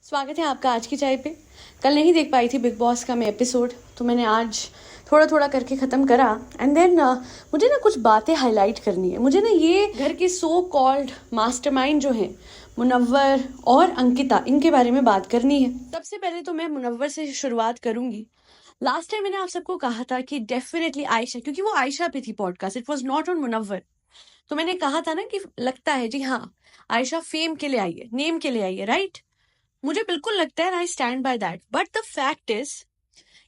स्वागत है आपका आज की चाय पे। कल नहीं देख पाई थी बिग बॉस का मैं एपिसोड, तो मैंने आज थोड़ा थोड़ा करके ख़त्म करा। एंड देन मुझे ना कुछ बातें हाईलाइट करनी है। मुझे ना ये घर के सो कॉल्ड मास्टरमाइंड जो हैं मुनव्वर और अंकिता, इनके बारे में बात करनी है। सबसे पहले तो मैं मुनव्वर से शुरुआत करूंगी। लास्ट टाइम मैंने आप सबको कहा था कि डेफिनेटली आयशा, क्योंकि वो आयशा पे थी podcast, it was not on Munawar. तो मैंने कहा था ना कि लगता है जी हाँ, आयशा फेम के लिए आई है, नेम के लिए आई है, राइट। मुझे बिल्कुल लगता है, I stand by that. But the fact is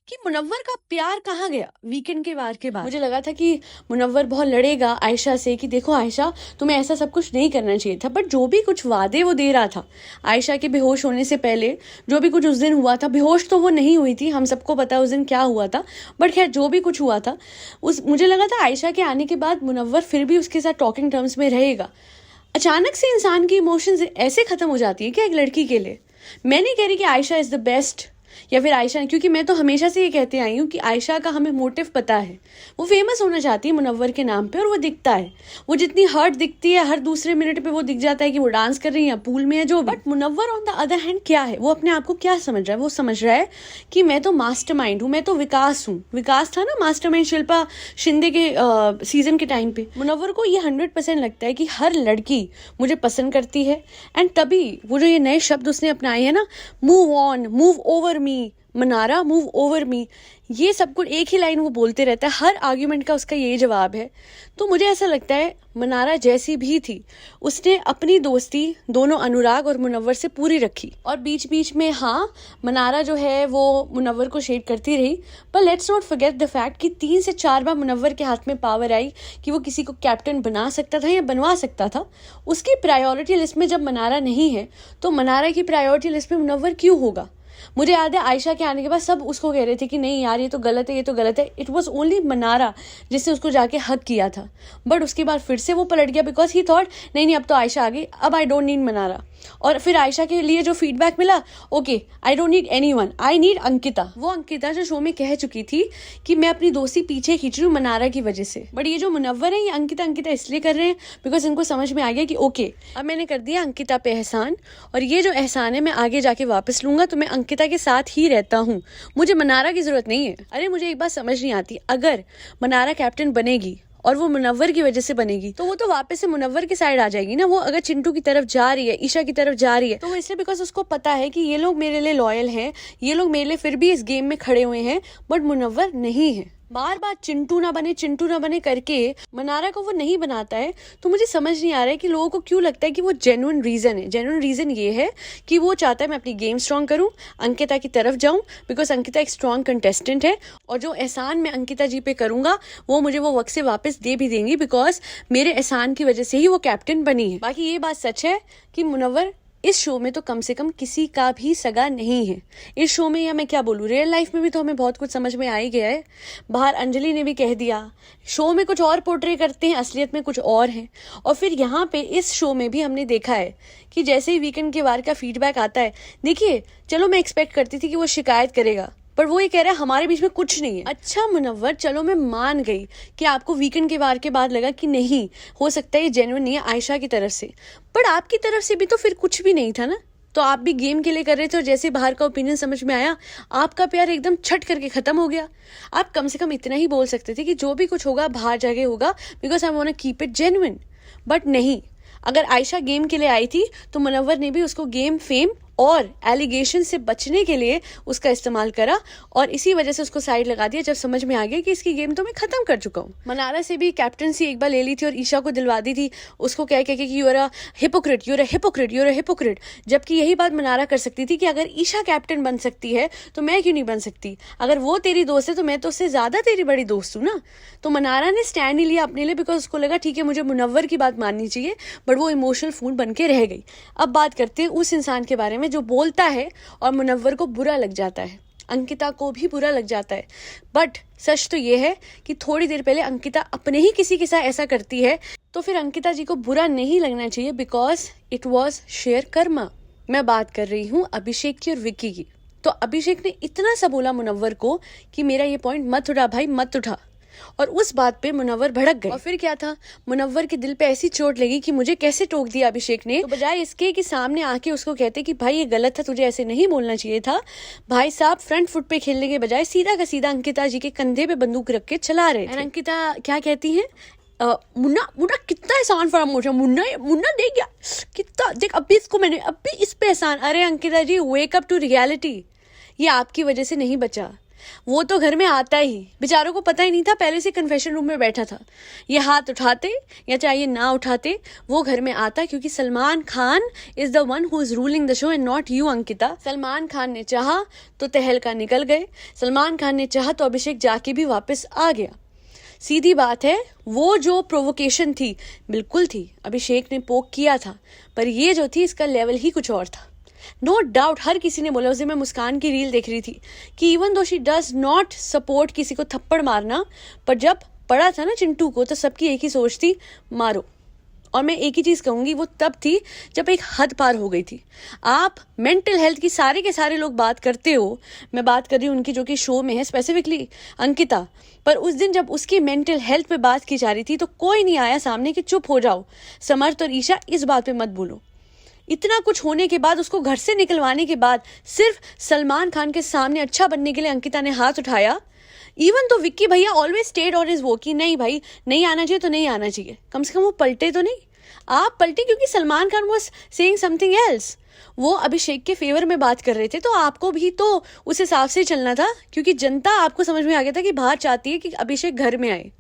कि मुनव्वर का प्यार कहाँ गया वीकेंड के वार के बाद। मुझे लगा था कि मुनव्वर बहुत लड़ेगा आयशा से कि देखो आयशा, तुम्हें ऐसा सब कुछ नहीं करना चाहिए था। बट जो भी कुछ वादे वो दे रहा था आयशा के बेहोश होने से पहले, जो भी कुछ उस दिन हुआ था, बेहोश तो वो नहीं हुई थी, हम सबको पता उस दिन क्या हुआ था। बट खैर जो भी कुछ हुआ था, मुझे लगा था आयशा के आने के बाद मुनव्वर फिर भी उसके साथ टॉकिंग टर्म्स में रहेगा। अचानक से इंसान की इमोशंस ऐसे खत्म हो जाती है कि एक लड़की के लिए। मैं नहीं कह रही कि आयशा इज द बेस्ट या फिर आयशा, क्योंकि मैं तो हमेशा से ये कहते आई हूँ कि आयशा का हमें मोटिव पता है। वो फेमस होना चाहती है मुनव्वर के नाम पे, और वो दिखता है। वो जितनी हर्ट दिखती है, हर दूसरे मिनट पे वो दिख जाता है कि वो डांस कर रही है या पूल में है जो। But Munawar on the other hand क्या है, वो अपने आप को क्या समझ रहा है? वो समझ रहा है कि मैं तो मास्टरमाइंड हूँ, मैं तो विकास हूँ। विकास था ना मास्टरमाइंड शिल्पा शिंदे के सीजन के टाइम पे। मुनव्वर को ये 100% लगता है कि हर लड़की मुझे पसंद करती है। एंड तभी वो जो ये नए शब्द उसने अपनाए हैं ना, move on, move over me, Mannara move over me, ये सब कुछ एक ही लाइन वो बोलते रहता है। हर आर्ग्यूमेंट का उसका ये जवाब है। तो मुझे ऐसा लगता है मनारा जैसी भी थी, उसने अपनी दोस्ती दोनों अनुराग और मुनव्वर से पूरी रखी। और बीच बीच में हाँ, मनारा जो है वो मुनव्वर को शेड करती रही। पर let's not forget the fact कि 3 से 4 बार मुनव्वर के हाथ में पावर आई कि वो किसी को कैप्टन बना सकता था या बनवा सकता था। उसकी प्रायोरिटी लिस्ट में जब मनारा नहीं है, तो मनारा की प्रायोरिटी लिस्ट में मुनव्वर क्यों होगा? मुझे याद है आयशा के आने के बाद सब उसको कह रहे थे कि नहीं यार, ये तो गलत है, ये तो गलत है। इट वॉज ओनली मनारा जिसने उसको जाके हक किया था। बट उसके बाद फिर से वो पलट गया, बिकॉज ही थॉट नहीं नहीं, अब तो आयशा आ गई, अब आई डोंट नीड मनारा। और फिर आयशा के लिए जो फीडबैक मिला, okay I don't need anyone, I need Ankita. वो अंकिता जो शो में कह चुकी थी कि मैं अपनी दोस्ती पीछे खींच रही हूँ मनारा की वजह से। बट ये जो मुनव्वर है, ये अंकिता अंकिता इसलिए कर रहे हैं बिकॉज इनको समझ में आ गया कि ओके, अब मैंने कर दिया अंकिता पे एहसान, और ये जो एहसान है मैं आगे जाके वापस लूंगा, तो मैं अंकिता के साथ ही रहता हूँ, मुझे मनारा की जरूरत नहीं है। अरे मुझे एक बात समझ नहीं आती, अगर मनारा कैप्टन बनेगी और वो मुनव्वर की वजह से बनेगी, तो वो तो वापस से मुनव्वर की साइड आ जाएगी ना। वो अगर चिंटू की तरफ जा रही है, ईशा की तरफ जा रही है, तो वो इसलिए बिकॉज उसको पता है कि ये लोग मेरे लिए लॉयल हैं, ये लोग मेरे लिए फिर भी इस गेम में खड़े हुए हैं, बट मुनव्वर नहीं है। बार बार चिंटू ना बने करके मनारा को वो नहीं बनाता है। तो मुझे समझ नहीं आ रहा है कि लोगों को क्यों लगता है कि वो जेन्युइन रीजन है। जेन्युइन रीजन ये है कि वो चाहता है मैं अपनी गेम स्ट्रॉन्ग करूं, अंकिता की तरफ जाऊं, बिकॉज अंकिता एक स्ट्रॉन्ग कंटेस्टेंट है, और जो एहसान मैं अंकिता जी पे करूंगा वो मुझे वो वक्त से वापस दे भी देंगी, बिकॉज मेरे एहसान की वजह से ही वो कैप्टन बनी है। बाकी ये बात सच है कि मुनव्वर इस शो में तो कम से कम किसी का भी सगा नहीं है। इस शो में, या मैं क्या बोलूँ, रियल लाइफ में भी तो हमें बहुत कुछ समझ में आ ही गया है। बाहर अंजलि ने भी कह दिया, शो में कुछ और पोर्ट्रे करते हैं, असलियत में कुछ और है। और फिर यहाँ पे इस शो में भी हमने देखा है कि जैसे ही वीकेंड के वार का फीडबैक आता है, देखिए चलो मैं एक्सपेक्ट करती थी कि वो शिकायत करेगा, पर वो ये कह रहा है हमारे बीच में कुछ नहीं है। अच्छा मुनव्वर, चलो मैं मान गई कि आपको वीकेंड के वार के बाद लगा कि नहीं, हो सकता है ये जेन्युइन नहीं है आयशा की तरफ से, बट आपकी तरफ से भी तो फिर कुछ भी नहीं था ना। तो आप भी गेम के लिए कर रहे थे, और जैसे बाहर का ओपिनियन समझ में आया, आपका प्यार एकदम छट करके खत्म हो गया। आप कम से कम इतना ही बोल सकते थे कि जो भी कुछ होगा बाहर जाके होगा, because I want to keep it genuine. But नहीं, अगर आयशा गेम के लिए आई थी तो मुनव्वर ने भी उसको गेम, फेम और एलिगेशन से बचने के लिए उसका इस्तेमाल करा, और इसी वजह से उसको साइड लगा दिया जब समझ में आ गया कि इसकी गेम तो मैं खत्म कर चुका हूँ। मनारा से भी कैप्टनसी एक बार ले ली थी और ईशा को दिलवा दी थी, उसको कह के कि you are a hypocrite, you are a hypocrite, you are a hypocrite. जबकि यही बात मनारा कर सकती थी कि अगर ईशा कैप्टन बन सकती है तो मैं क्यों नहीं बन सकती? अगर वो तेरी दोस्त है तो मैं तो उससे ज्यादा तेरी बड़ी दोस्त हूँ ना। तो मनारा ने स्टैंड ही लिया अपने लिए, बिकॉज उसको लगा ठीक है मुझे मुनव्वर की बात माननी चाहिए, बट वो इमोशनल फूड बन के रह गई। अब बात करते हैं उस इंसान के बारे में जो बोलता है और मुनव्वर को बुरा लग जाता है, अंकिता को भी बुरा लग जाता है। बट सच तो ये है कि थोड़ी देर पहले अंकिता अपने ही किसी के साथ ऐसा करती है, तो फिर अंकिता जी को बुरा नहीं लगना चाहिए, because it was share Karma. मैं बात कर रही हूँ अभिषेक की और विक्की की। तो अभिषेक ने इतना सा बोला मुनव्वर को कि मेरा ये पॉइंट मत उठा भाई, मत उठा। और उस बात पे मुनव्वर भड़क गई। और फिर क्या था, मुनव्वर के दिल पे ऐसी चोट लगी कि मुझे कैसे टोक दिया अभिषेक ने। तो बजाय इसके कि सामने आके उसको कहते कि भाई ये गलत था, तुझे ऐसे नहीं बोलना चाहिए था, भाई साहब फ्रंट फुट पे खेलने के बजाय सीधा का सीधा अंकिता जी के कंधे पे बंदूक रख के चला रहे थे। अंकिता क्या कहती है, मुन्ना मुन्ना कितना एहसान फरामोश है, मुन्ना मुन्ना देख गया कितना, देख अभी इसको मैंने अभी इस पे एहसान। अरे अंकिता जी वेक अप टू रियलिटी, ये आपकी वजह से नहीं बचा, वो तो घर में आता ही, बेचारों को पता ही नहीं था, पहले से कन्फेशन रूम में बैठा था, ये हाथ उठाते या चाहे ना उठाते वो घर में आता, क्योंकि Salman Khan is the one who is ruling the show and not you Ankita. Salman Khan ने चाहा तो तहलका निकल गए, सलमान खान ने चाहा तो अभिषेक जाके भी वापस आ गया। सीधी बात है, वो जो प्रोवोकेशन थी बिल्कुल थी, अभिषेक ने पोक किया था, पर ये जो थी इसका लेवल ही कुछ और था। नो डाउट हर किसी ने बोला, उसे मैं मुस्कान की रील देख रही थी कि even though she does not support किसी को थप्पड़ मारना, पर जब पड़ा था ना चिंटू को तो सबकी एक ही सोच थी, मारो। और मैं एक ही चीज कहूंगी, वो तब थी जब एक हद पार हो गई थी। आप मेंटल हेल्थ की सारे के सारे लोग बात करते हो, मैं बात कर रही हूँ उनकी जो कि शो में है स्पेसिफिकली अंकिता, पर उस दिन जब उसकी मेंटल हेल्थ पे बात की जा रही थी तो कोई नहीं आया सामने कि चुप हो जाओ समर्थ और ईशा, इस बात पे मत बोलो। इतना कुछ होने के बाद, उसको घर से निकलवाने के बाद, सिर्फ सलमान खान के सामने अच्छा बनने के लिए अंकिता ने हाथ उठाया। इवन तो विक्की भैया ऑलवेज स्टेड ऑन हिज वो कि नहीं भाई नहीं आना चाहिए तो नहीं आना चाहिए, कम से कम वो पलटे तो नहीं। आप पलटे क्योंकि Salman Khan was saying something else, वो अभिषेक के फेवर में बात कर रहे थे, तो आपको भी तो उस हिसाब से चलना था, क्योंकि जनता आपको समझ में आ गया था कि बाहर चाहती है कि अभिषेक घर में आए।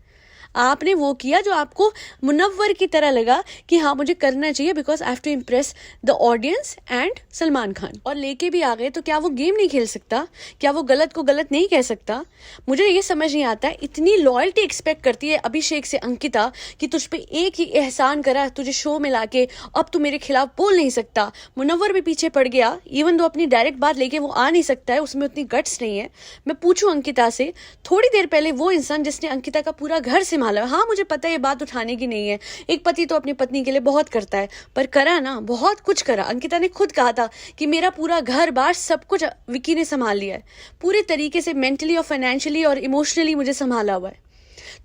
आपने वो किया जो आपको मुनव्वर की तरह लगा कि हाँ मुझे करना चाहिए because I have to impress the audience and Salman Khan, और लेके भी आ गए। तो क्या वो गेम नहीं खेल सकता? क्या वो गलत को गलत नहीं कह सकता? मुझे ये समझ नहीं आता है, इतनी लॉयल्टी एक्सपेक्ट करती है अभिषेक से अंकिता कि तुझ पे एक ही एहसान करा तुझे शो में लाके, अब तू मेरे खिलाफ बोल नहीं सकता। मुनव्वर भी पीछे पड़ गया, इवन दो अपनी डायरेक्ट बात लेके वो आ नहीं सकता है, उसमें उतनी गट्स नहीं है। मैं पूछूं अंकिता से, थोड़ी देर पहले वो इंसान जिसने अंकिता का पूरा घर संभाला, हाँ मुझे पता है ये बात उठाने की नहीं है, एक पति तो अपनी पत्नी के लिए बहुत करता है, पर करा ना, बहुत कुछ करा। अंकिता ने खुद कहा था कि मेरा पूरा घर बार सब कुछ विक्की ने संभाल लिया है, पूरे तरीके से मेंटली और फाइनेंशियली और इमोशनली मुझे संभाला हुआ है।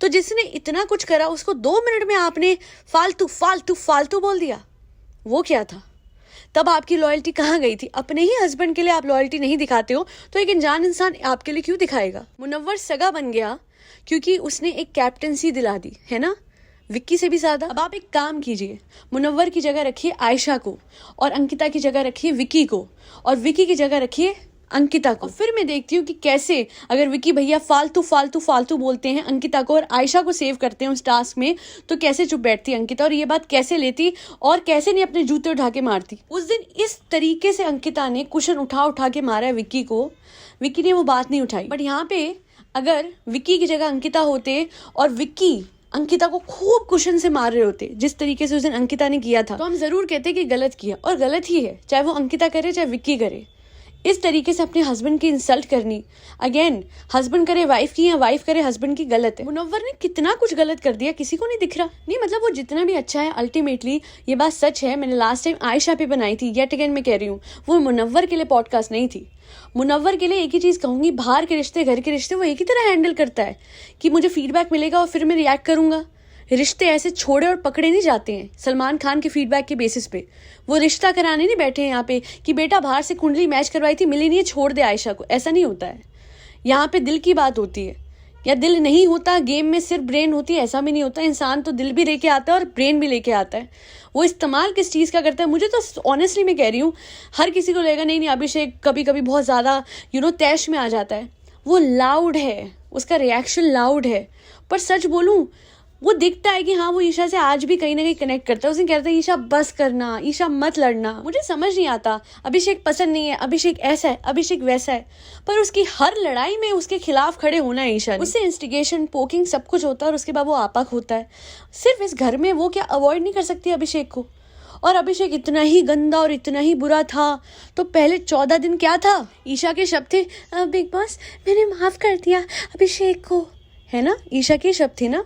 तो जिसने इतना कुछ करा उसको 2 मिनट में आपने फालतू फालतू फालतू बोल दिया, वो क्या था? तब आपकी लॉयल्टी कहाँ गई थी? अपने ही हस्बैंड के लिए आप लॉयल्टी नहीं दिखाते हो तो एक अनजान इंसान आपके लिए क्यों दिखाएगा? मुनव्वर सगा बन गया क्योंकि उसने एक कैप्टनसी दिला दी है ना, विक्की से भी ज्यादा। अब आप एक काम कीजिए, मुनव्वर की जगह रखिए आयशा को, और अंकिता की जगह रखिए विक्की को, और विक्की की जगह रखिए अंकिता को। फिर मैं देखती हूँ कि कैसे अगर विक्की भैया फालतू फालतू फालतू बोलते हैं अंकिता को और आयशा को सेव करते हैं उस टास्क में, तो कैसे चुप बैठती अंकिता और ये बात कैसे लेती और कैसे नहीं अपने जूते उठा के मारती। उस दिन इस तरीके से अंकिता ने कुशन उठा उठा के मारा है विक्की को, विक्की ने वो बात नहीं उठाई। बट यहाँ पे अगर विक्की की जगह अंकिता होते और विक्की अंकिता को खूब कुशन से मार रहे होते जिस तरीके से उस दिन अंकिता ने किया था, तो हम जरूर कहते कि गलत किया, और गलत ही है, चाहे वो अंकिता करे चाहे विक्की करे। इस तरीके से अपने हस्बैंड की इंसल्ट करनी, अगेन हस्बैंड करे वाइफ की या वाइफ करे हस्बैंड की, गलत है। मुनव्वर ने कितना कुछ गलत कर दिया, किसी को नहीं दिख रहा। नहीं मतलब वो जितना भी अच्छा है, अल्टीमेटली ये बात सच है, मैंने लास्ट टाइम आयशा पे बनाई थी, येट अगेन मैं कह रही हूँ, वो मुनव्वर के लिए पॉडकास्ट नहीं थी। मुनव्वर के लिए एक ही चीज कहूंगी, बाहर के रिश्ते घर के रिश्ते वो एक ही तरह हैंडल करता है कि मुझे फीडबैक मिलेगा और फिर मैं रिएक्ट करूंगा। रिश्ते ऐसे छोड़े और पकड़े नहीं जाते हैं सलमान खान के फीडबैक के बेसिस पे। वो रिश्ता कराने नहीं बैठे हैं यहाँ पे कि बेटा बाहर से कुंडली मैच करवाई थी मिली नहीं है, छोड़ दे आयशा को, ऐसा नहीं होता है। यहाँ पे दिल की बात होती है, या दिल नहीं होता गेम में, सिर्फ ब्रेन होती है, ऐसा भी नहीं होता। इंसान तो दिल भी लेके आता है और ब्रेन भी लेके आता है, वो इस्तेमाल किस चीज़ का करता है। मुझे तो ऑनेस्टली मैं कह रही हूँ, हर किसी को लगेगा नहीं अभिषेक कभी कभी बहुत ज़्यादा तैश में आ जाता है, वो लाउड है, उसका रिएक्शन लाउड है, पर सच बोलूँ वो दिखता है कि हाँ वो ईशा से आज भी कहीं ना कहीं कनेक्ट करता है। उसने कहता है ईशा बस करना, ईशा मत लड़ना। मुझे समझ नहीं आता, अभिषेक पसंद नहीं है, अभिषेक ऐसा है, अभिषेक वैसा है, पर उसकी हर लड़ाई में उसके खिलाफ खड़े होना है ईशा। उससे इंस्टिगेशन पोकिंग सब कुछ होता है और उसके बाद वो आपाक होता है। सिर्फ इस घर में वो क्या अवॉइड नहीं कर सकती अभिषेक को? और अभिषेक इतना ही गंदा और इतना ही बुरा था तो पहले 14 दिन क्या था? ईशा के शब्द थे, बिग बॉस मैंने माफ कर दिया अभिषेक को, है ना, ईशा के शब्द थे ना।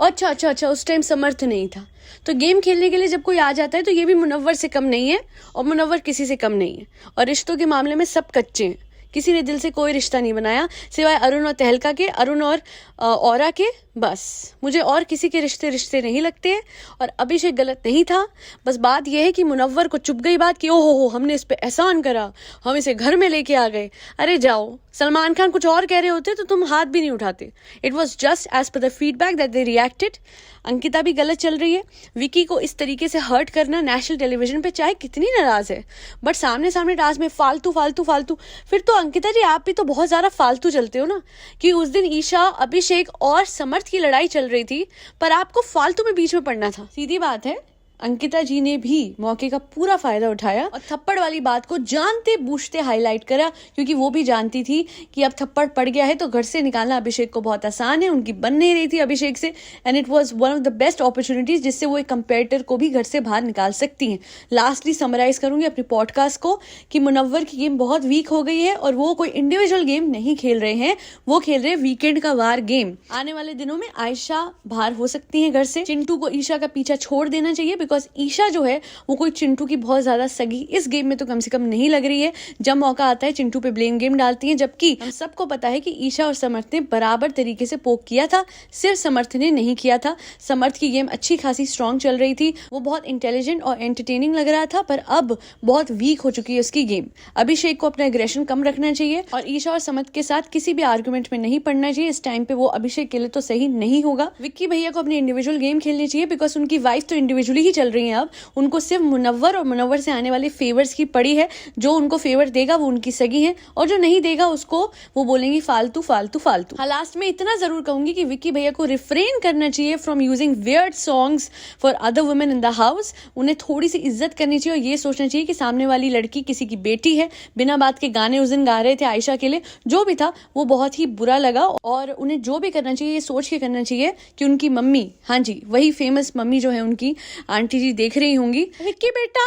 अच्छा, उस टाइम समर्थ नहीं था। तो गेम खेलने के लिए जब कोई आ जाता है तो ये भी मुनव्वर से कम नहीं है और मुनव्वर किसी से कम नहीं है। और रिश्तों के मामले में सब कच्चे हैं, किसी ने दिल से कोई रिश्ता नहीं बनाया सिवाय अरुण और तहलका के, अरुण और औरा के, बस मुझे और किसी के रिश्ते रिश्ते नहीं लगते हैं और अभिषेक गलत नहीं था। बस बात यह है कि मुनव्वर को चुभ गई बात कि ओहो हो हमने इस पे एहसान करा, हम इसे घर में लेके आ गए। अरे जाओ, सलमान खान कुछ और कह रहे होते तो तुम हाथ भी नहीं उठाते। It was just as per the feedback that they reacted. Ankita भी गलत चल रही है। विकी को इस तरीके से हर्ट करना नेशनल टेलीविजन पे चाहे कितनी नाराज है, बट सामने सामने टास्क में फालतू फालतू फालतू। फिर तो अंकिता जी आप भी तो बहुत ज्यादा फालतू चलते हो ना, कि उस दिन ईशा, अभिषेक और समर्थ की लड़ाई चल रही थी पर आपको फालतू में बीच में पड़ना था। सीधी बात है, अंकिता जी ने भी मौके का पूरा फायदा उठाया और थप्पड़ वाली बात को जानते बूझते हाईलाइट करा, क्योंकि वो भी जानती थी कि अब थप्पड़ पड़ गया है तो घर से निकालना अभिषेक को बहुत आसान है। उनकी बन नहीं रही थी अभिषेक से, and it was one of the best opportunities जिससे वो एक कंपेटिटर को भी घर से बाहर निकाल सकती हैं। लास्टली समराइज करूंगी अपने पॉडकास्ट को कि मुनव्वर की गेम बहुत वीक हो गई है और वो कोई इंडिविजुअल गेम नहीं खेल रहे हैं, वो खेल रहे हैं वीकेंड का वार गेम। आने वाले दिनों में आयशा बाहर हो सकती है घर से। चिंटू को ईशा का पीछा छोड़ देना चाहिए, बिकॉज ईशा जो है वो कोई चिंटू की बहुत ज्यादा सगी इस गेम में तो कम से कम नहीं लग रही है। जब मौका आता है चिंटू पे ब्लेम गेम डालती हैं, जबकि हम सबको पता है कि ईशा और समर्थ ने बराबर तरीके से पोक किया था, सिर्फ समर्थ ने नहीं किया था। समर्थ की गेम अच्छी खासी स्ट्रांग चल रही थी, वो बहुत इंटेलिजेंट और एंटरटेनिंग लग रहा था, पर अब बहुत वीक हो चुकी है उसकी गेम। अभिषेक को अपना एग्रेशन कम रखना चाहिए और ईशा और समर्थ के साथ किसी भी आर्गुमेंट में नहीं पड़ना चाहिए। इस टाइम पे वो अभिषेक के लिए तो सही नहीं होगा। विक्की भैया को अपनी इंडिविजुअल गेम खेलनी चाहिए, बिकॉज उनकी वाइफ तो इंडिविजुअली ही चल रही है। अब उनको सिर्फ मुनव्वर और मुनव्वर से आने वाले फेवर्स की पड़ी है। जो उनको फेवर देगा वो उनकी सगी है और जो नहीं देगा उसको वो बोलेंगी फालतू फालतू फालतू। हाँ, लास्ट में इतना जरूर कहूंगी कि विक्की भैया को रिफ्रेन करना चाहिए from using weird songs for other women in the house. उन्हें थोड़ी सी इज्जत करनी चाहिए और ये सोचना चाहिए कि सामने वाली लड़की किसी की बेटी है। बिना बात के गाने उस दिन गा रहे थे आयशा के लिए, जो भी था वो बहुत ही बुरा लगा। और उन्हें जो भी करना चाहिए ये सोच के करना चाहिए कि उनकी मम्मी, हाँ जी वही फेमस मम्मी जो है उनकी आंटी जी देख रही होंगी, विक्की बेटा,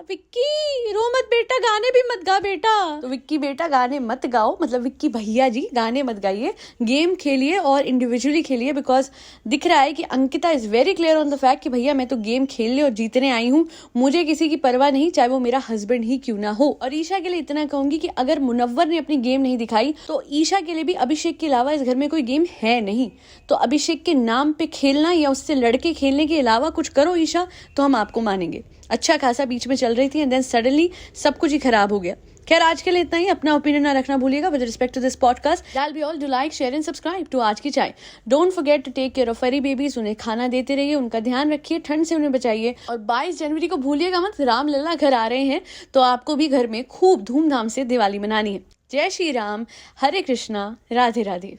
विक्की रो मत बेटा, गाने भी मत गा बेटा। तो विक्की बेटा गाने मत गाओ, मतलब विक्की भैया जी गाने मत गाइए, गेम खेलिए और इंडिविजुअली खेलिए। बिकॉज दिख रहा है कि Ankita is very clear on the fact कि भैया मैं तो गेम खेलने और जीतने आई हूँ, मुझे किसी की परवाह नहीं, चाहे वो मेरा हस्बैंड ही क्यों ना हो। और ईशा के लिए इतना कहूंगी कि अगर मुनव्वर ने अपनी गेम नहीं दिखाई तो ईशा के लिए भी अभिषेक के अलावा इस घर में कोई गेम है नहीं। तो अभिषेक के नाम पे खेलना या उससे लड़के खेलने के अलावा कुछ करो ईशा, तो हम आपको मानेंगे। अच्छा खासा बीच में चल रही थी एंड देन सडनली सब कुछ ही खराब हो गया। खैर आज के लिए इतना ही। अपना ओपिनियन ना रखना भूलिएगा with respect to this podcast. That be all. Do like, share and subscribe to Aaj Ki Chai. Don't forget to take care of furry babies. उन्हें खाना देते रहिए, उनका ध्यान रखिए, ठंड से उन्हें बचाइए। और 22 जनवरी को भूलिएगा मत, रामलला घर आ रहे हैं तो आपको भी घर में खूब धूमधाम से दिवाली मनानी है। जय श्री राम, हरे कृष्णा, राधे राधे।